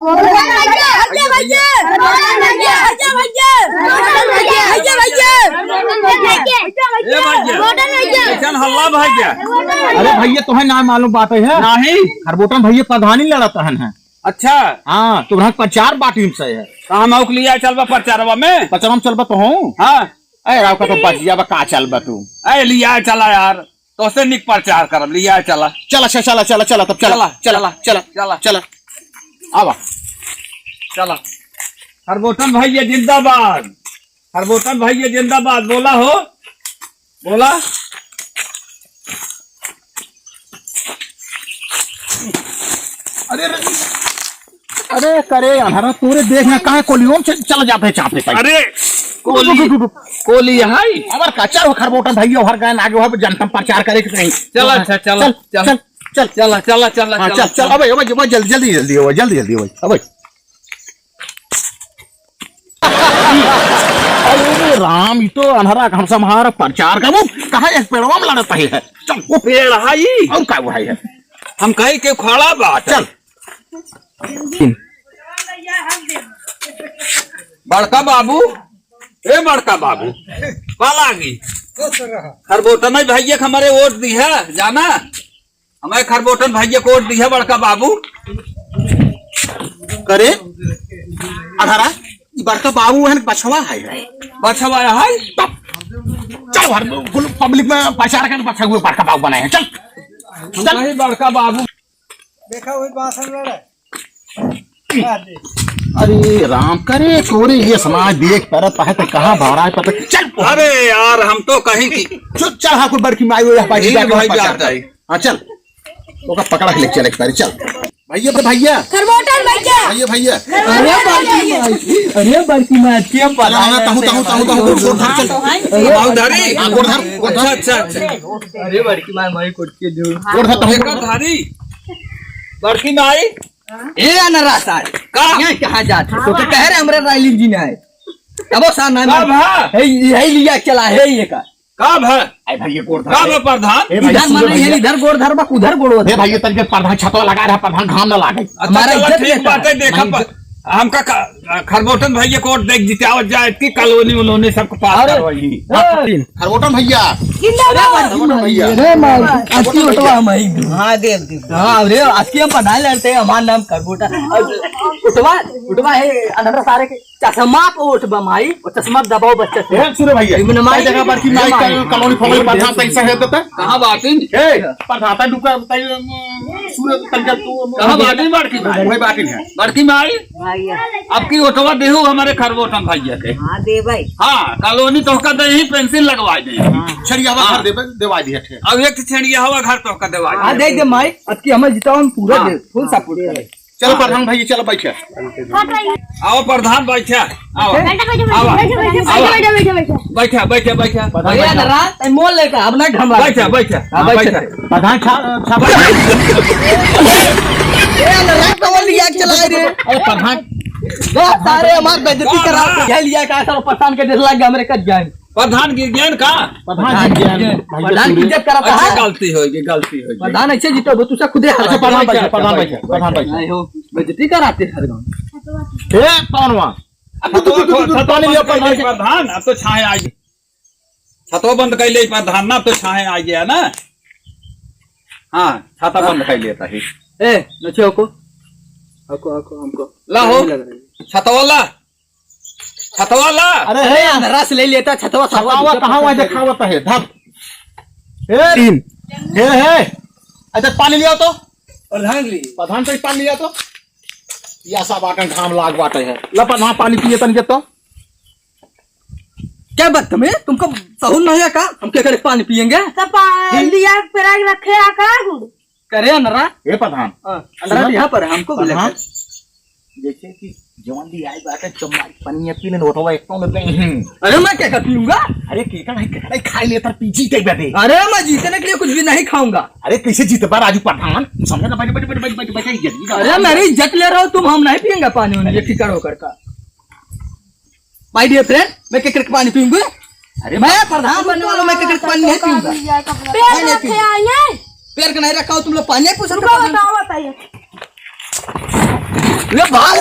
हल्ला भैया। अरे भैया तुम्हें ना मालूम बात है नहीं खरबोटन भैया प्रधानी लड़ता है। अच्छा हाँ तुम्हारा प्रचार बाटी से है। कहाँ मौक लिया चलबा प्रचारवा में प्रचार चलबा तो हूँ। हाँ अरे राव का तो बच गया का चलबा तू। अरे लिया चला यार तो से निक प्रचार कर लिया चला चला चला चला चला तब चला चला चला चला चला आवा चला। खरबोटन भैया जिंदाबाद, खरबोटन भैया जिंदाबाद। बोला हो बोला। अरे अरे करे अनहरा तोरे देखना कहाँ कोलियों चला जाते है चापे। अरे कोली है हमार कच्चा हो खरबोटन भैया हर गए आगे वहाँ जनता प्रचार करे कि नहीं। चला अच्छा चला चल चल चला चला चला हाँ, चल चल अबे अबे जल्दी जल्दी जल्दी हो जल्दी जल्दी हो अबे। अरे राम ये तो अनहरा हमसे हमारा प्रचार का वो कहाँ एक पेड़वा में लड़ता है। चल वो पेड़ है और क्या वो है हम कहीं के खड़ा बात। चल बड़का बाबू ए बड़का बाबू कल आगी खरबोटन भैया हमारे वोट दी है जाना। हमारे खरबोटन भैया को वोट दी है बड़का बाबू। करे अनहरा बड़का बाबू है बछवा है बछवा है चल हर पब्लिक में प्रचार कर बछवा बड़का बाबू बनाए हैं। चल चल बड़का बाबू देखा वही बासन लड़ा। अरे राम करे चोरी ये समाज देख परत है तो कहाँ भरा है पता। चल अरे यार हम तो कहीं की चल हाँ कोई बड़की माई हुई भाई जाता है। हाँ चल तो का पकड़ा ले चल एक बारी चल भैया भैया खरबोटन भैया भैया अरे बड़की माँ क्या धारी अच्छा अच्छा। अरे बड़की माँ मारी कोट के जो धारी बड़की माई ए अनरा सारे कहाँ कहाँ जाते तो कह रहे हमारे राइलिंग जी ने है अब सार नाम है यही लिया चला है ये का कब है भैया गोरधर कब है प्रधान इधर माने ये इधर गोरधर बा उधर गोड़ो हे भैया तनके प्रधान छतवा लगा रहा प्रधान घाम ना लागे। हमारा इज्जत ठीक बात है देखा हमका खरबोटन भैया को वोट देख जितावत जाए की कॉलोनी उन्होंने सबको पास करवाई। खरबोटन भैया जिंदाबाद भैया अरे माँ अस्सी उठवा हम हाँ देव हाँ अरे अस्सी हम प्रधान लड़ते हैं हमारा नाम खरबोटा उठवा उठवा है अनरा सारे के चश्मा पे उठवा माई और चश्मा दबाओ बच्चे से सुनो भैया माई जगह पर की माई कॉलोनी फॉलोनी प्रधान पैसा है देता कहाँ बातिन ए प्रधाता दुका सूरज तनके तू कहाँ बातिन बड़की माई वही बात है बड़की माई अब की ओटवा देहू हमारे खरबोटन भैया के। हाँ दे भाई हाँ कॉलोनी तो का दे पेंसिल लगवा दे छड़िया घर देवा दी है। अब एक छेड़िया हवा घर तो का देवा हाँ दे दे माई अब की हमें जिताओ हम पूरा दे फुल सपोर्ट करें। चलो प्रधान भैया चलो बैठे आओ प्रधान बैठा आओ बैठा बैठा बैठा भैया ना रात मोल लेकर अपना ढंबा बैठा बैठा बैठा प्रधान ए ना रात मोल लिया चला रे अरे प्रधान सारे हमार बेइज्जती करा के लिया का सब पठान के देख लग हमरे कट जाए प्रधान की ज्ञान का प्रधान प्रधान की इज्जत करता अच्छा है गलती होगी गलती होगी प्रधान ऐसे जीतो तू सब खुद अच्छा प्रधान बैठे नहीं हो बेइज्जती कराते हर गांव ए कौनवा प्रधान अब तो छाए आई छतो बंद कर ले प्रधान ना तो छाए आ गया ना। हाँ छाता बंद कर लेता है ए नचे को हमको ला हो छतवाला छतवाला अरे हे रस ले लेता छतवा छतवा कहाँ हुआ दिखावत है धप ए तीन हे अच्छा पानी लिया तो प्रधान से पानी लिया तो या सब आकर घाम लाग बाटे है ला प्रधान पानी पिए तन के तो क्या बात में तुमको सहूल नहीं है का हम क्या करे पानी पियेंगे सब लिया पेराग रखे आका करे अनरा ए प्रधान अनरा यहाँ पर है हमको भी प्रधान देखिए कि जवान दी आई बात है तुम्हारी पनिया पीने उठवा एक तो में अरे मैं क्या कर लूंगा अरे केका नहीं खाई लेता पीजी के बैठे अरे मैं जीतने के लिए कुछ भी नहीं खाऊंगा अरे कैसे जीतबा राजू प्रधान समझ ना बैठ जल्दी अरे मेरी इज्जत ले रहा हूँ तुम हम नहीं पियेंगे पानी उन्हें ये फिक्र होकर का माय डियर फ्रेंड मैं क्या पानी पीऊंगा। अरे मैं प्रधान बनने वाला मैं क्या पानी नहीं पीऊंगा। पेड़ का नहीं रखा हो तुम लोग पानी पूछ बताइए ये भाग